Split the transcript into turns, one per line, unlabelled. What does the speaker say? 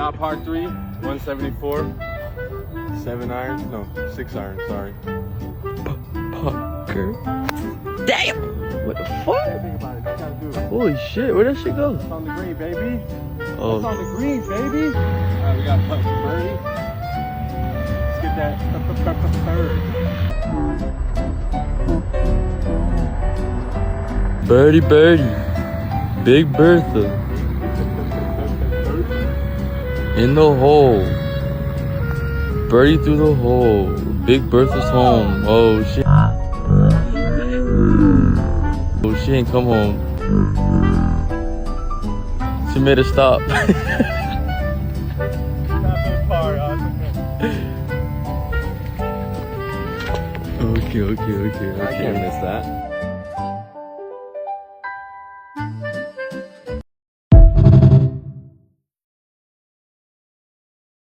shot par 3, 174. 7 iron, no, 6 iron, sorry.
Parker. Damn! What the fuck?
Think about it, that's how to do it.
Holy shit, where'd that shit go?
It's on the green, baby.
Oh.
It's on the green, baby. Alright, we got putt for birdie. Let's get that third.
Birdie, birdie. Big Bertha. In the hole. Birdie through the hole. Big Bertha's home. Oh shit. Oh, she ain't come home. She made a stop. Okay.
I can't miss that.